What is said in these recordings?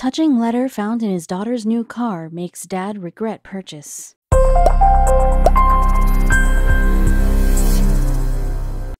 Touching letter found in his daughter's new car makes dad regret purchase.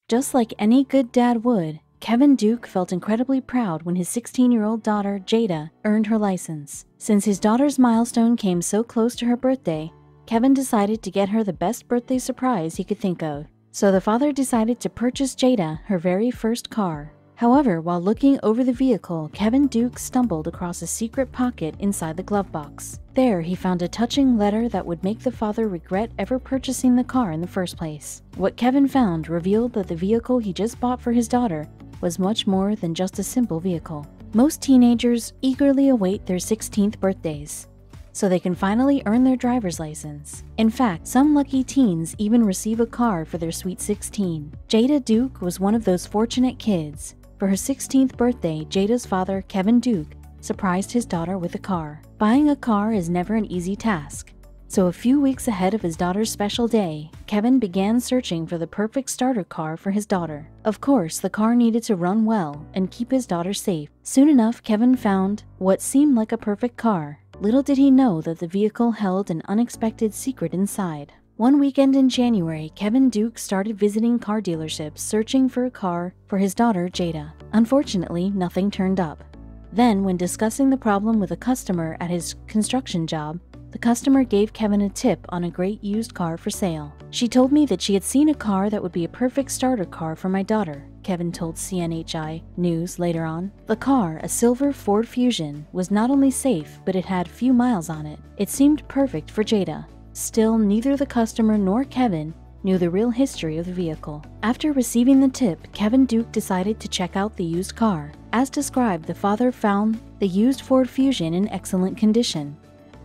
Just like any good dad would, Kevin Duke felt incredibly proud when his 16-year-old daughter, Jada, earned her license. Since his daughter's milestone came so close to her birthday, Kevin decided to get her the best birthday surprise he could think of. So the father decided to purchase Jada her very first car. However, while looking over the vehicle, Kevin Duke stumbled across a secret pocket inside the glove box. There, he found a touching letter that would make the father regret ever purchasing the car in the first place. What Kevin found revealed that the vehicle he just bought for his daughter was much more than just a simple vehicle. Most teenagers eagerly await their 16th birthdays, so they can finally earn their driver's license. In fact, some lucky teens even receive a car for their sweet 16. Jada Duke was one of those fortunate kids. For her 16th birthday, Jada's father, Kevin Duke, surprised his daughter with a car. Buying a car is never an easy task. So a few weeks ahead of his daughter's special day, Kevin began searching for the perfect starter car for his daughter. Of course, the car needed to run well and keep his daughter safe. Soon enough, Kevin found what seemed like a perfect car. Little did he know that the vehicle held an unexpected secret inside. One weekend in January, Kevin Duke started visiting car dealerships searching for a car for his daughter, Jada. Unfortunately, nothing turned up. Then, when discussing the problem with a customer at his construction job, the customer gave Kevin a tip on a great used car for sale. She told me that she had seen a car that would be a perfect starter car for my daughter, Kevin told CNHI News later on. The car, a silver Ford Fusion, was not only safe, but it had few miles on it. It seemed perfect for Jada. Still, neither the customer nor Kevin knew the real history of the vehicle. After receiving the tip, Kevin Duke decided to check out the used car. As described, the father found the used Ford Fusion in excellent condition.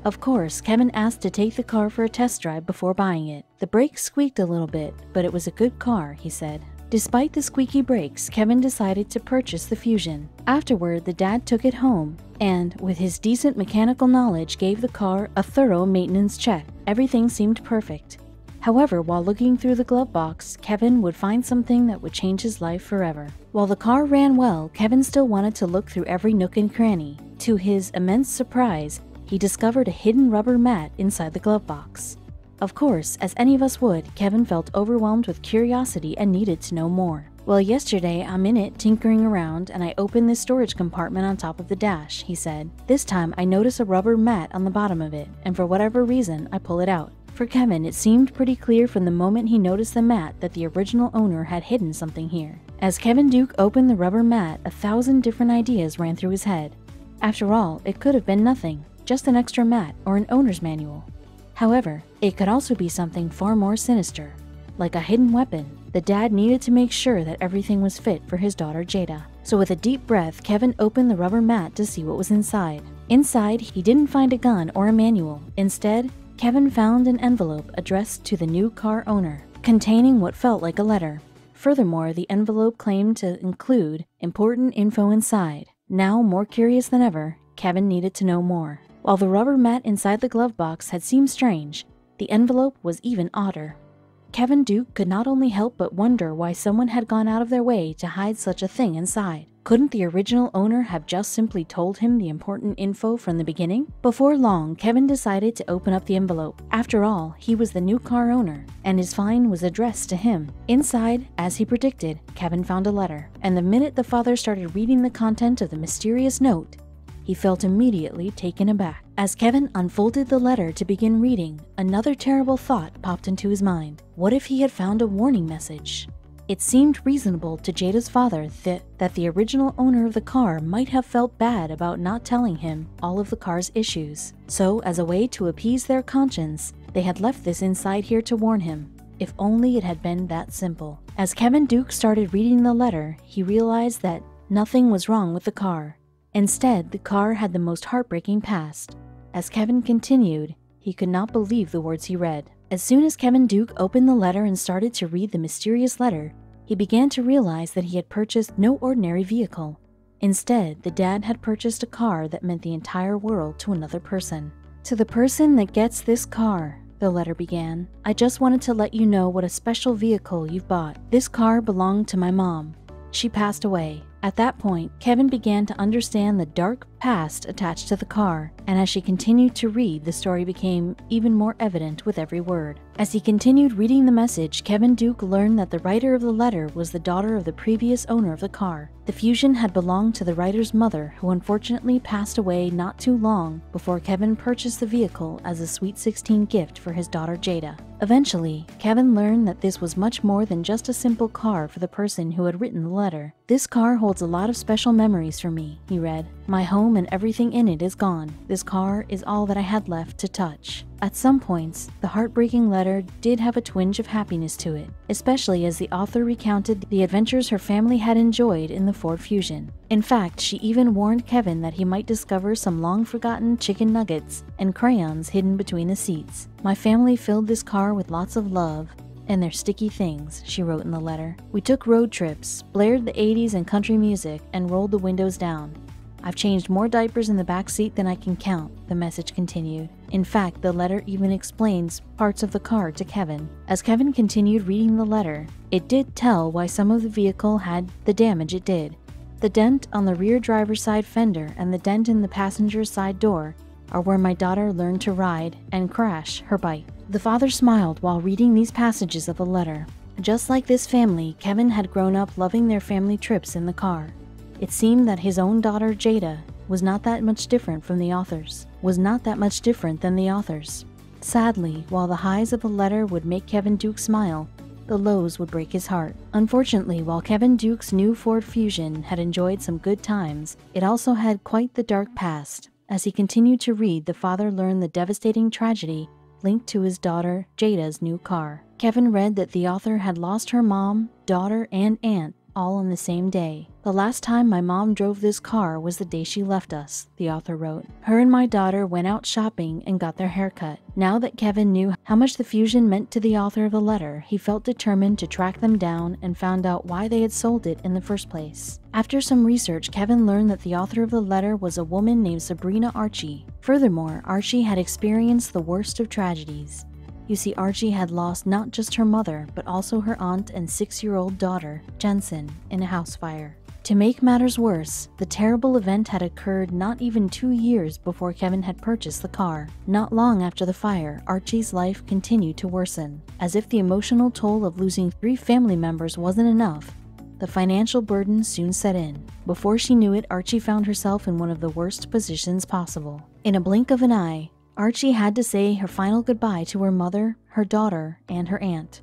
Of course, Kevin asked to take the car for a test drive before buying it. The brakes squeaked a little bit, but it was a good car, he said. Despite the squeaky brakes, Kevin decided to purchase the Fusion. Afterward, the dad took it home and, with his decent mechanical knowledge, gave the car a thorough maintenance check. Everything seemed perfect. However, while looking through the glove box, Kevin would find something that would change his life forever. While the car ran well, Kevin still wanted to look through every nook and cranny. To his immense surprise, he discovered a hidden rubber mat inside the glove box. Of course, as any of us would, Kevin felt overwhelmed with curiosity and needed to know more. Well, yesterday I'm in it tinkering around and I opened this storage compartment on top of the dash, he said. This time I notice a rubber mat on the bottom of it, and for whatever reason, I pull it out. For Kevin, it seemed pretty clear from the moment he noticed the mat that the original owner had hidden something here. As Kevin Duke opened the rubber mat, 1,000 different ideas ran through his head. After all, it could have been nothing, just an extra mat or an owner's manual. However, it could also be something far more sinister, like a hidden weapon. The dad needed to make sure that everything was fit for his daughter Jada. So with a deep breath, Kevin opened the rubber mat to see what was inside. Inside, he didn't find a gun or a manual. Instead, Kevin found an envelope addressed to the new car owner, containing what felt like a letter. Furthermore, the envelope claimed to include important info inside. Now, more curious than ever, Kevin needed to know more. While the rubber mat inside the glove box had seemed strange, the envelope was even odder. Kevin Duke could not only help but wonder why someone had gone out of their way to hide such a thing inside. Couldn't the original owner have just simply told him the important info from the beginning? Before long, Kevin decided to open up the envelope. After all, he was the new car owner, and his find was addressed to him. Inside, as he predicted, Kevin found a letter. And the minute the father started reading the content of the mysterious note, he felt immediately taken aback. As Kevin unfolded the letter to begin reading, another terrible thought popped into his mind. What if he had found a warning message? It seemed reasonable to Jada's father that the original owner of the car might have felt bad about not telling him all of the car's issues. So, as a way to appease their conscience, they had left this inside here to warn him. If only it had been that simple. As Kevin Duke started reading the letter, he realized that nothing was wrong with the car. Instead, the car had the most heartbreaking past. As Kevin continued, he could not believe the words he read. As soon as Kevin Duke opened the letter and started to read the mysterious letter, he began to realize that he had purchased no ordinary vehicle. Instead, the dad had purchased a car that meant the entire world to another person. To the person that gets this car, the letter began, I just wanted to let you know what a special vehicle you've bought. This car belonged to my mom. She passed away. At that point, Kevin began to understand the dark past attached to the car, and as she continued to read, the story became even more evident with every word. As he continued reading the message, Kevin Duke learned that the writer of the letter was the daughter of the previous owner of the car. The Fusion had belonged to the writer's mother, who unfortunately passed away not too long before Kevin purchased the vehicle as a Sweet 16 gift for his daughter Jada. Eventually, Kevin learned that this was much more than just a simple car for the person who had written the letter. "This car holds a lot of special memories for me," he read. "My home and everything in it is gone. This car is all that I had left to touch." At some points, the heartbreaking letter did have a twinge of happiness to it, especially as the author recounted the adventures her family had enjoyed in the Ford Fusion. In fact, she even warned Kevin that he might discover some long-forgotten chicken nuggets and crayons hidden between the seats. "My family filled this car with lots of love and their sticky things," she wrote in the letter. "We took road trips, blared the 80s and country music, and rolled the windows down. I've changed more diapers in the back seat than I can count," the message continued. In fact, the letter even explains parts of the car to Kevin. As Kevin continued reading the letter, it did tell why some of the vehicle had the damage it did. The dent on the rear driver's side fender and the dent in the passenger's side door are where my daughter learned to ride and crash her bike. The father smiled while reading these passages of the letter. Just like this family, Kevin had grown up loving their family trips in the car. It seemed that his own daughter, Jada, was not that much different than the author's. Sadly, while the highs of the letter would make Kevin Duke smile, the lows would break his heart. Unfortunately, while Kevin Duke's new Ford Fusion had enjoyed some good times, it also had quite the dark past. As he continued to read, the father learned the devastating tragedy linked to his daughter, Jada's new car. Kevin read that the author had lost her mom, daughter, and aunt all on the same day. "The last time my mom drove this car was the day she left us," the author wrote. "Her and my daughter went out shopping and got their hair cut." Now that Kevin knew how much the Fusion meant to the author of the letter, he felt determined to track them down and found out why they had sold it in the first place. After some research, Kevin learned that the author of the letter was a woman named Sabrina Archie. Furthermore, Archie had experienced the worst of tragedies. You see, Archie had lost not just her mother, but also her aunt and 6-year-old daughter, Jensen, in a house fire. To make matters worse, the terrible event had occurred not even 2 years before Kevin had purchased the car. Not long after the fire, Archie's life continued to worsen. As if the emotional toll of losing 3 family members wasn't enough, the financial burden soon set in. Before she knew it, Archie found herself in one of the worst positions possible. In a blink of an eye, Archie had to say her final goodbye to her mother, her daughter, and her aunt.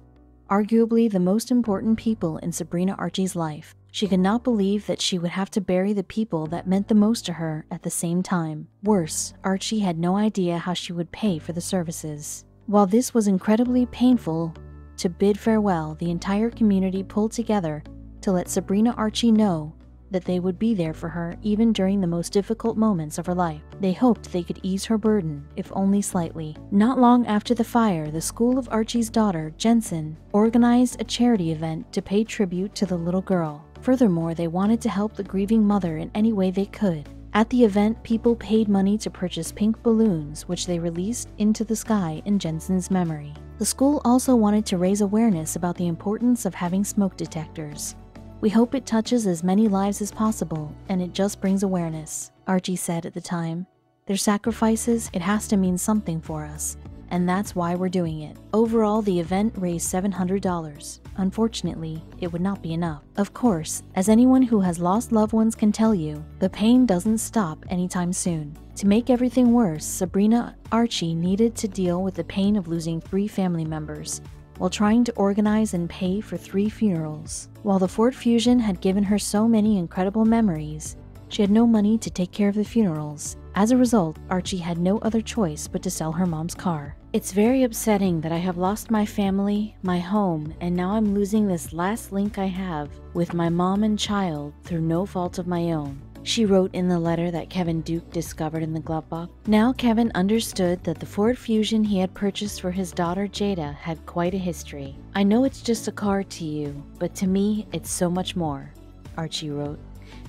Arguably the most important people in Sabrina Archie's life. She could not believe that she would have to bury the people that meant the most to her at the same time. Worse, Archie had no idea how she would pay for the services. While this was incredibly painful to bid farewell, the entire community pulled together to let Sabrina Archie know that they would be there for her even during the most difficult moments of her life. They hoped they could ease her burden, if only slightly. Not long after the fire, the school of Archie's daughter, Jensen, organized a charity event to pay tribute to the little girl. Furthermore, they wanted to help the grieving mother in any way they could. At the event, people paid money to purchase pink balloons, which they released into the sky in Jensen's memory. The school also wanted to raise awareness about the importance of having smoke detectors. "We hope it touches as many lives as possible, and it just brings awareness," Archie said at the time. "Their sacrifices, it has to mean something for us, and that's why we're doing it." Overall, the event raised $700. Unfortunately, it would not be enough. Of course, as anyone who has lost loved ones can tell you, the pain doesn't stop anytime soon. To make everything worse, Sabrina Archie needed to deal with the pain of losing 3 family members, while trying to organize and pay for 3 funerals. While the Ford Fusion had given her so many incredible memories, she had no money to take care of the funerals. As a result, Archie had no other choice but to sell her mom's car. "It's very upsetting that I have lost my family, my home, and now I'm losing this last link I have with my mom and child through no fault of my own," she wrote in the letter that Kevin Duke discovered in the glove box. Now Kevin understood that the Ford Fusion he had purchased for his daughter Jada had quite a history. "I know it's just a car to you, but to me it's so much more," Archie wrote.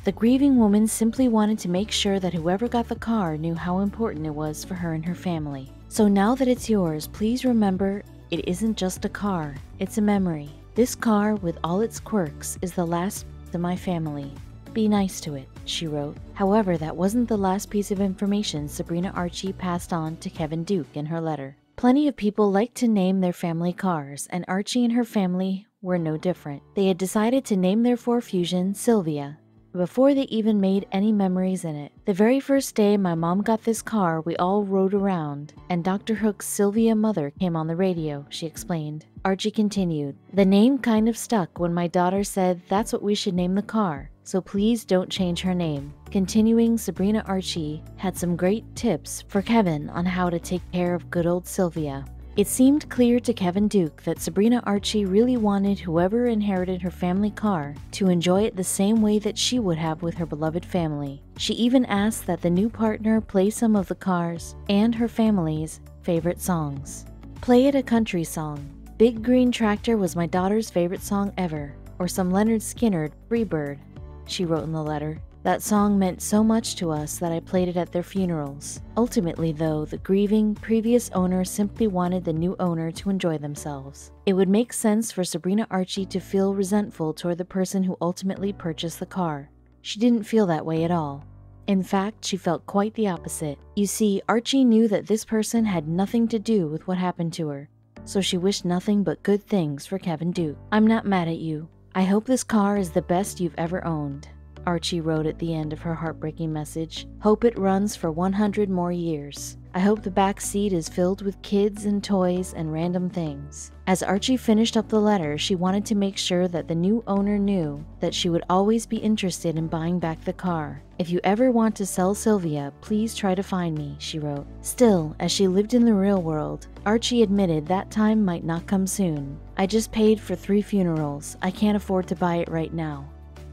The grieving woman simply wanted to make sure that whoever got the car knew how important it was for her and her family. "So now that it's yours, please remember it isn't just a car, it's a memory. This car, with all its quirks, is the last of my family. Be nice to it, she wrote. However, that wasn't the last piece of information Sabrina Archie passed on to Kevin Duke in her letter. Plenty of people like to name their family cars, and Archie and her family were no different. They had decided to name their Ford Fusion Sylvia before they even made any memories in it. The very first day my mom got this car, we all rode around, and Dr. Hook's Sylvia mother came on the radio, she explained. Archie continued, the name kind of stuck when my daughter said that's what we should name the car, so please don't change her name. Continuing, Sabrina Archie had some great tips for Kevin on how to take care of good old Sylvia. It seemed clear to Kevin Duke that Sabrina Archie really wanted whoever inherited her family car to enjoy it the same way that she would have with her beloved family. She even asked that the new partner play some of the car's and her family's favorite songs. Play it a country song. Big Green Tractor was my daughter's favorite song ever, or some Leonard Skinner, Freebird, she wrote in the letter. That song meant so much to us that I played it at their funerals. Ultimately, though, the grieving previous owner simply wanted the new owner to enjoy themselves. It would make sense for Sabrina Archie to feel resentful toward the person who ultimately purchased the car. She didn't feel that way at all. In fact, she felt quite the opposite. You see, Archie knew that this person had nothing to do with what happened to her, so she wished nothing but good things for Kevin Duke. I'm not mad at you. I hope this car is the best you've ever owned, Archie wrote at the end of her heartbreaking message. Hope it runs for 100 more years. I hope the back seat is filled with kids and toys and random things. As Archie finished up the letter, she wanted to make sure that the new owner knew that she would always be interested in buying back the car. If you ever want to sell Sylvia, please try to find me, she wrote. Still, as she lived in the real world, Archie admitted that time might not come soon. I just paid for 3 funerals. I can't afford to buy it right now.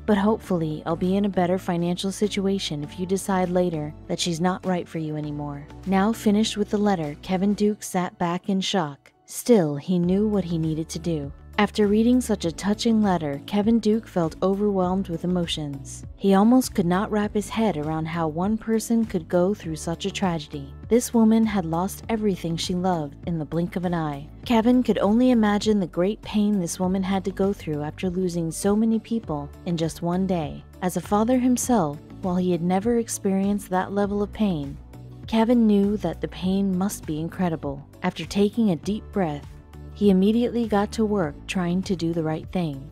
But hopefully, I'll be in a better financial situation if you decide later that she's not right for you anymore. Now finished with the letter, Kevin Duke sat back in shock. Still, he knew what he needed to do. After reading such a touching letter, Kevin Duke felt overwhelmed with emotions. He almost could not wrap his head around how one person could go through such a tragedy. This woman had lost everything she loved in the blink of an eye. Kevin could only imagine the great pain this woman had to go through after losing so many people in just one day. As a father himself, while he had never experienced that level of pain, Kevin knew that the pain must be incredible. After taking a deep breath, he immediately got to work trying to do the right thing,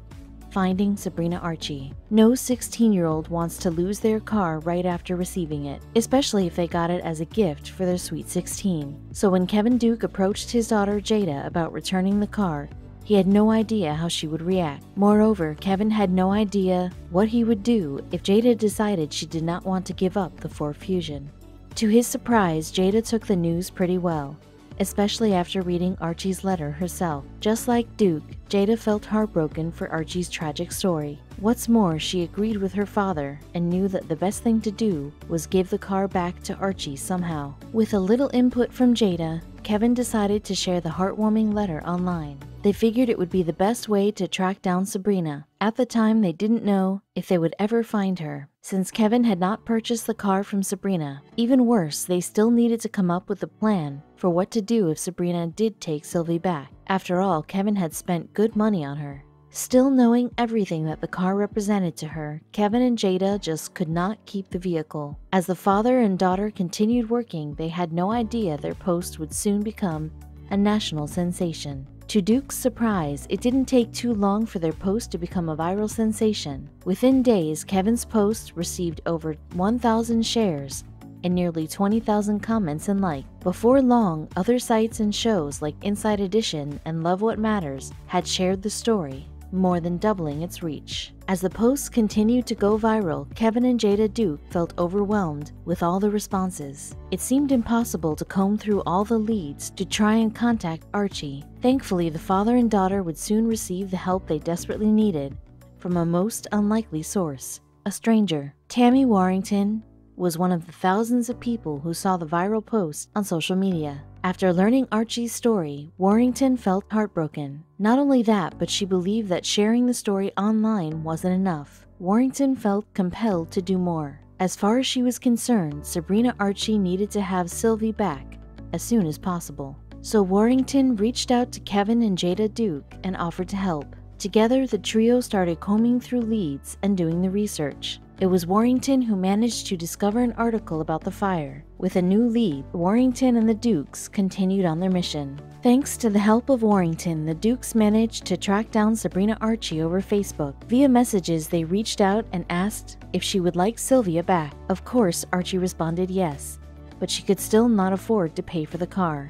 finding Sabrina Archie. No 16-year-old wants to lose their car right after receiving it, especially if they got it as a gift for their sweet 16. So when Kevin Duke approached his daughter Jada about returning the car, he had no idea how she would react. Moreover, Kevin had no idea what he would do if Jada decided she did not want to give up the Ford Fusion. To his surprise, Jada took the news pretty well, especially after reading Archie's letter herself. Just like Duke, Jada felt heartbroken for Archie's tragic story. What's more, she agreed with her father and knew that the best thing to do was give the car back to Archie somehow. With a little input from Jada, Kevin decided to share the heartwarming letter online. They figured it would be the best way to track down Sabrina. At the time, they didn't know if they would ever find her, since Kevin had not purchased the car from Sabrina. Even worse, they still needed to come up with a plan for what to do if Sabrina did take Sylvie back. After all, Kevin had spent good money on her. Still knowing everything that the car represented to her, Kevin and Jada just could not keep the vehicle. As the father and daughter continued working, they had no idea their post would soon become a national sensation. To Duke's surprise, it didn't take too long for their post to become a viral sensation. Within days, Kevin's post received over 1,000 shares and nearly 20,000 comments and likes. Before long, other sites and shows like Inside Edition and Love What Matters had shared the story, more than doubling its reach. As the posts continued to go viral, Kevin and Jada Duke felt overwhelmed with all the responses. It seemed impossible to comb through all the leads to try and contact Archie. Thankfully, the father and daughter would soon receive the help they desperately needed from a most unlikely source, a stranger. Tammy Warrington was one of the thousands of people who saw the viral post on social media. After learning Archie's story, Warrington felt heartbroken. Not only that, but she believed that sharing the story online wasn't enough. Warrington felt compelled to do more. As far as she was concerned, Sabrina Archie needed to have Sylvie back as soon as possible. So Warrington reached out to Kevin and Jada Duke and offered to help. Together, the trio started combing through leads and doing the research. It was Warrington who managed to discover an article about the fire. With a new lead, Warrington and the Dukes continued on their mission. Thanks to the help of Warrington, the Dukes managed to track down Sabrina Archie over Facebook. Via messages, they reached out and asked if she would like Sylvia back. Of course, Archie responded yes, but she could still not afford to pay for the car.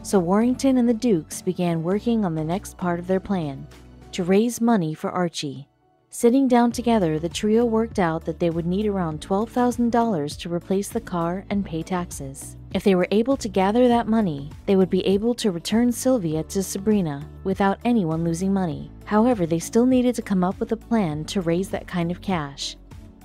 So Warrington and the Dukes began working on the next part of their plan, to raise money for Archie. Sitting down together, the trio worked out that they would need around $12,000 to replace the car and pay taxes. If they were able to gather that money, they would be able to return Sylvia to Sabrina without anyone losing money. However, they still needed to come up with a plan to raise that kind of cash.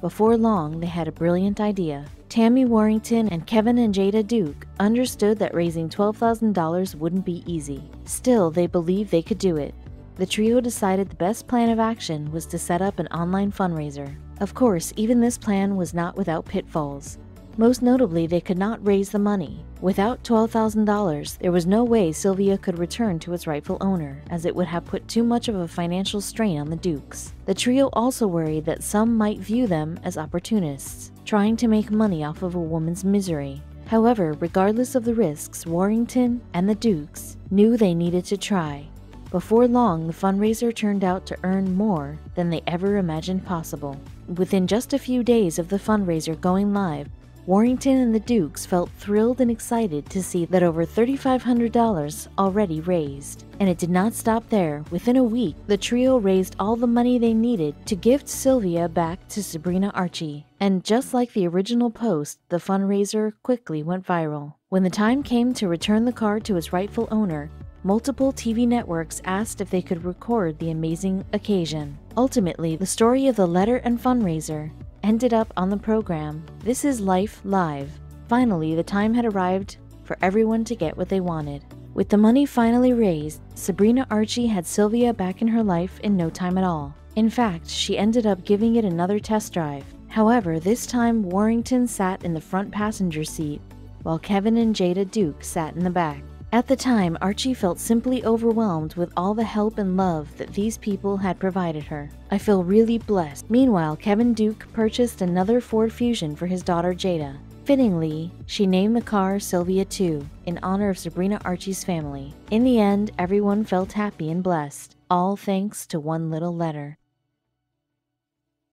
Before long, they had a brilliant idea. Tammy Warrington and Kevin and Jada Duke understood that raising $12,000 wouldn't be easy. Still, they believed they could do it. The trio decided the best plan of action was to set up an online fundraiser. Of course, even this plan was not without pitfalls. Most notably, they could not raise the money. Without $12,000, there was no way Sylvia could return to its rightful owner, as it would have put too much of a financial strain on the Dukes. The trio also worried that some might view them as opportunists, trying to make money off of a woman's misery. However, regardless of the risks, Warrington and the Dukes knew they needed to try. Before long, the fundraiser turned out to earn more than they ever imagined possible. Within just a few days of the fundraiser going live, Warrington and the Dukes felt thrilled and excited to see that over $3,500 already raised. And it did not stop there. Within a week, the trio raised all the money they needed to gift Sylvia back to Sabrina Archie. And just like the original post, the fundraiser quickly went viral. When the time came to return the car to its rightful owner, multiple TV networks asked if they could record the amazing occasion. Ultimately, the story of the letter and fundraiser ended up on the program This Is Life Live. Finally, the time had arrived for everyone to get what they wanted. With the money finally raised, Sabrina Archie had Sylvia back in her life in no time at all. In fact, she ended up giving it another test drive. However, this time Warrington sat in the front passenger seat, while Kevin and Jada Duke sat in the back. At the time, Archie felt simply overwhelmed with all the help and love that these people had provided her. I feel really blessed. Meanwhile, Kevin Duke purchased another Ford Fusion for his daughter Jada. Fittingly, she named the car Sylvia 2 in honor of Sabrina Archie's family. In the end, everyone felt happy and blessed, all thanks to one little letter.